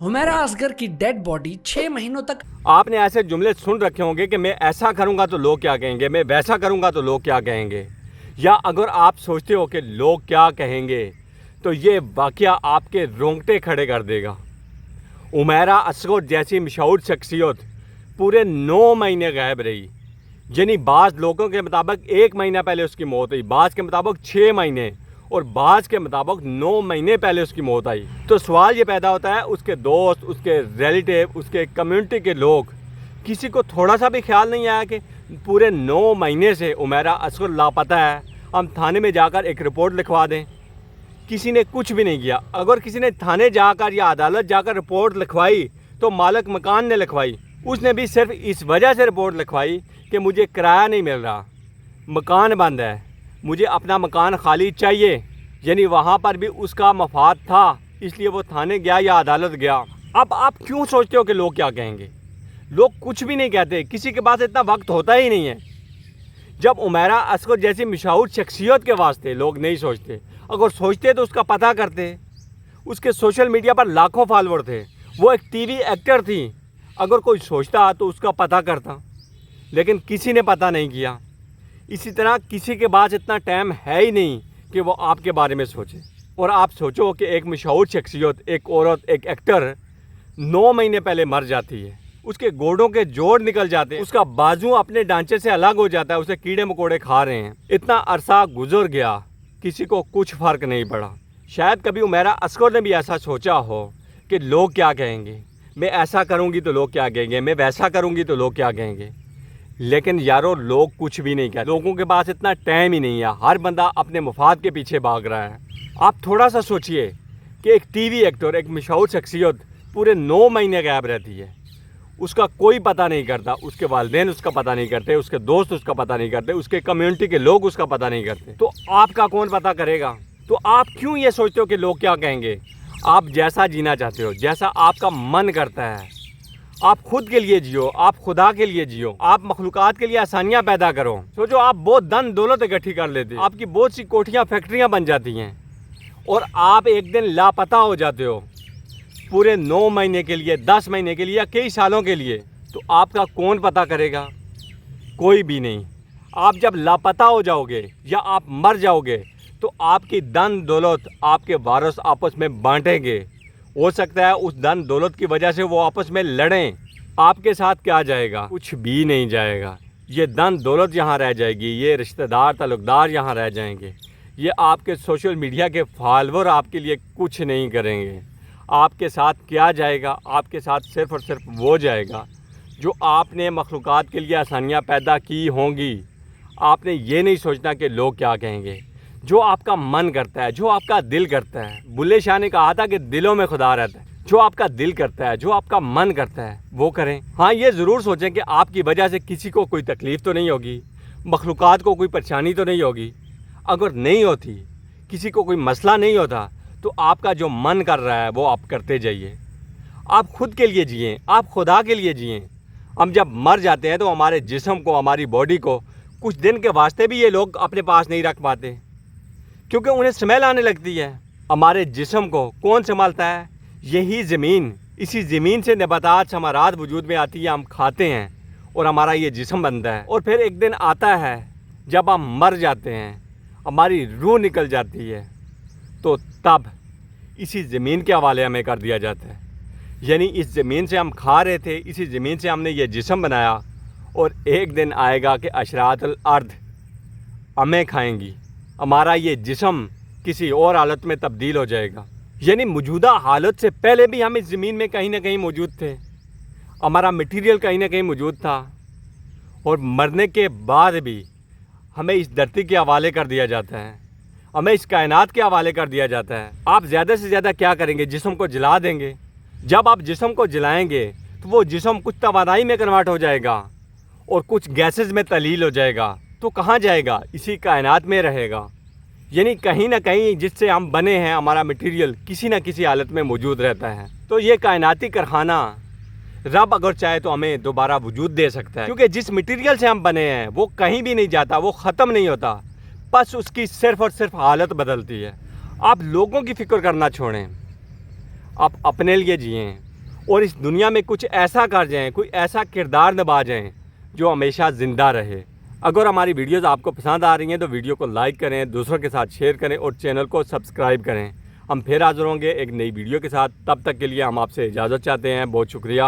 हुमैरा असगर की dead body 6 महीनों तक। आपने ऐसे जुमले सुन रखे होंगे कि मैं ऐसा करूंगा तो लोग क्या कहेंगे, मैं वैसा करूंगा तो लोग क्या कहेंगे। या अगर आप सोचते हो कि लोग क्या कहेंगे तो ये वाकया आपके रोंगटे खड़े कर देगा। हुमैरा असगर जैसी मशहूर शख्सियत पूरे 9 महीने गायब रही, यानी बाज़ लोगों के मुताबिक 1 महीना पहले उसकी मौत हुई, बाज़ के मुताबिक 6 महीने और बाज़ के मुताबिक 9 महीने पहले उसकी मौत आई। तो सवाल ये पैदा होता है, उसके दोस्त, उसके रिलेटिव, उसके कम्युनिटी के लोग, किसी को थोड़ा सा भी ख्याल नहीं आया कि पूरे 9 महीने से हुमैरा असगर लापता है, हम थाने में जाकर एक रिपोर्ट लिखवा दें। किसी ने कुछ भी नहीं किया। अगर किसी ने थाने जाकर या अदालत जाकर रिपोर्ट लिखवाई तो मालिक मकान ने लिखवाई, उसने भी सिर्फ इस वजह से रिपोर्ट लिखवाई कि मुझे किराया नहीं मिल रहा, मकान बंद है, मुझे अपना मकान खाली चाहिए। यानी वहाँ पर भी उसका मफाद था, इसलिए वो थाने गया या अदालत गया। अब आप क्यों सोचते हो कि लोग क्या कहेंगे? लोग कुछ भी नहीं कहते, किसी के पास इतना वक्त होता ही नहीं है। जब हुमैरा असगर जैसी मशहूर शख्सियत के वास्ते लोग नहीं सोचते, अगर सोचते तो उसका पता करते। उसके सोशल मीडिया पर लाखों फॉलोअर थे, वो एक टीवी एक्टर थी, अगर कोई सोचता तो उसका पता करता, लेकिन किसी ने पता नहीं किया। इसी तरह किसी के पास इतना टाइम है ही नहीं कि वो आपके बारे में सोचे। और आप सोचो कि एक मशहूर शख्सियत, एक औरत, एक एक्टर 9 महीने पहले मर जाती है, उसके गोडों के जोड़ निकल जाते हैं, उसका बाजू अपने ढांचे से अलग हो जाता है, उसे कीड़े मकोड़े खा रहे हैं। इतना अरसा गुजर गया, किसी को कुछ फ़र्क नहीं पड़ा। शायद कभी हुमैरा असगर ने भी ऐसा सोचा हो कि लोग क्या कहेंगे, मैं ऐसा करूँगी तो लोग क्या कहेंगे, मैं वैसा करूँगी तो लोग क्या कहेंगे। लेकिन यारो लोग कुछ भी नहीं कहते, लोगों के पास इतना टाइम ही नहीं है, हर बंदा अपने मफाद के पीछे भाग रहा है। आप थोड़ा सा सोचिए कि एक टीवी एक्टर, एक मशहूर शख्सियत पूरे 9 महीने गायब रहती है, उसका कोई पता नहीं करता, उसके वालिदैन उसका पता नहीं करते, उसके दोस्त उसका पता नहीं करते, उसके कम्युनिटी के लोग उसका पता नहीं करते, तो आपका कौन पता करेगा? तो आप क्यों ये सोचते हो कि लोग क्या कहेंगे? आप जैसा जीना चाहते हो, जैसा आपका मन करता है, आप खुद के लिए जियो, आप खुदा के लिए जियो, आप मखलूकात के लिए आसानियाँ पैदा करो। सोचो आप बहुत धन दौलत इकट्ठी कर लेते, आपकी बहुत सी कोठियाँ फैक्ट्रियाँ बन जाती हैं और आप एक दिन लापता हो जाते हो पूरे 9 महीने के लिए, 10 महीने के लिए या कई सालों के लिए। तो आपका कौन पता करेगा? कोई भी नहीं। आप जब लापता हो जाओगे या आप मर जाओगे तो आपकी धन दौलत आपके वारिस आपस में बांटेंगे। हो सकता है उस धन दौलत की वजह से वो आपस में लड़ें, आपके साथ क्या जाएगा? कुछ भी नहीं जाएगा। ये धन दौलत यहाँ रह जाएगी, ये रिश्तेदार ताल्लुकदार यहाँ रह जाएंगे, ये आपके सोशल मीडिया के फॉलोअर आपके लिए कुछ नहीं करेंगे। आपके साथ क्या जाएगा? आपके साथ सिर्फ़ और सिर्फ वो जाएगा जो आपने मखलूक़ात के लिए आसानियाँ पैदा की होंगी। आपने ये नहीं सोचना कि लोग क्या कहेंगे। जो आपका मन करता है, जो आपका दिल करता है, बुल्ले शाह ने कहा था कि दिलों में खुदा रहता है। जो आपका दिल करता है, जो आपका मन करता है, वो करें। हाँ, ये ज़रूर सोचें कि आपकी वजह से किसी को कोई तकलीफ़ तो नहीं होगी, मखलूक़ात को कोई परेशानी तो नहीं होगी। अगर नहीं होती, किसी को कोई मसला नहीं होता, तो आपका जो मन कर रहा है वो आप करते जाइए। आप खुद के लिए जिएँ, आप खुदा के लिए जिएँ। हम जब मर जाते हैं तो हमारे जिस्म को, हमारी बॉडी को कुछ दिन के वास्ते भी ये लोग अपने पास नहीं रख पाते, क्योंकि उन्हें स्मेल आने लगती है। हमारे जिस्म को कौन संभालता है? यही ज़मीन। इसी ज़मीन से नबातात समारात वजूद में आती है, हम खाते हैं और हमारा ये जिस्म बनता है। और फिर एक दिन आता है जब हम मर जाते हैं, हमारी रूह निकल जाती है, तो तब इसी ज़मीन के हवाले हमें कर दिया जाता है। यानी इस ज़मीन से हम खा रहे थे, इसी ज़मीन से हमने ये जिस्म बनाया, और एक दिन आएगा कि अशरातुल अर्द हमें खाएंगी, हमारा ये जिस्म किसी और हालत में तब्दील हो जाएगा। यानी मौजूदा हालत से पहले भी हम इस ज़मीन में कहीं ना कहीं मौजूद थे, हमारा मटेरियल कहीं ना कहीं मौजूद था, और मरने के बाद भी हमें इस धरती के हवाले कर दिया जाता है, हमें इस कायनात के हवाले कर दिया जाता है। आप ज़्यादा से ज़्यादा क्या करेंगे? जिस्म को जला देंगे। जब आप जिस्म को जलाएंगे तो वो जिस्म कुछ तवानाई में कन्वर्ट हो जाएगा और कुछ गैसेस में तलील हो जाएगा। तो कहाँ जाएगा? इसी कायनात में रहेगा। यानी कहीं ना कहीं जिससे हम बने हैं, हमारा मटेरियल किसी न किसी हालत में मौजूद रहता है। तो ये कायनाती कारखाना रब अगर चाहे तो हमें दोबारा वजूद दे सकता है, क्योंकि जिस मटेरियल से हम बने हैं वो कहीं भी नहीं जाता, वो ख़त्म नहीं होता, बस उसकी सिर्फ़ और सिर्फ हालत बदलती है। आप लोगों की फ़िक्र करना छोड़ें, आप अपने लिए जिएँ, اور اس دنیا میں کچھ ایسا کر جائیں, کوئی ایسا کردار نبھا جائیں جو ہمیشہ زندہ رہے. اگر ہماری ویڈیوز آپ کو پسند آ رہی ہیں تو ویڈیو کو لائک کریں, دوسروں کے ساتھ شیئر کریں اور چینل کو سبسکرائب کریں. ہم پھر حاضر ہوں گے ایک نئی ویڈیو کے ساتھ. تب تک کے لیے ہم آپ سے اجازت چاہتے ہیں. بہت شکریہ.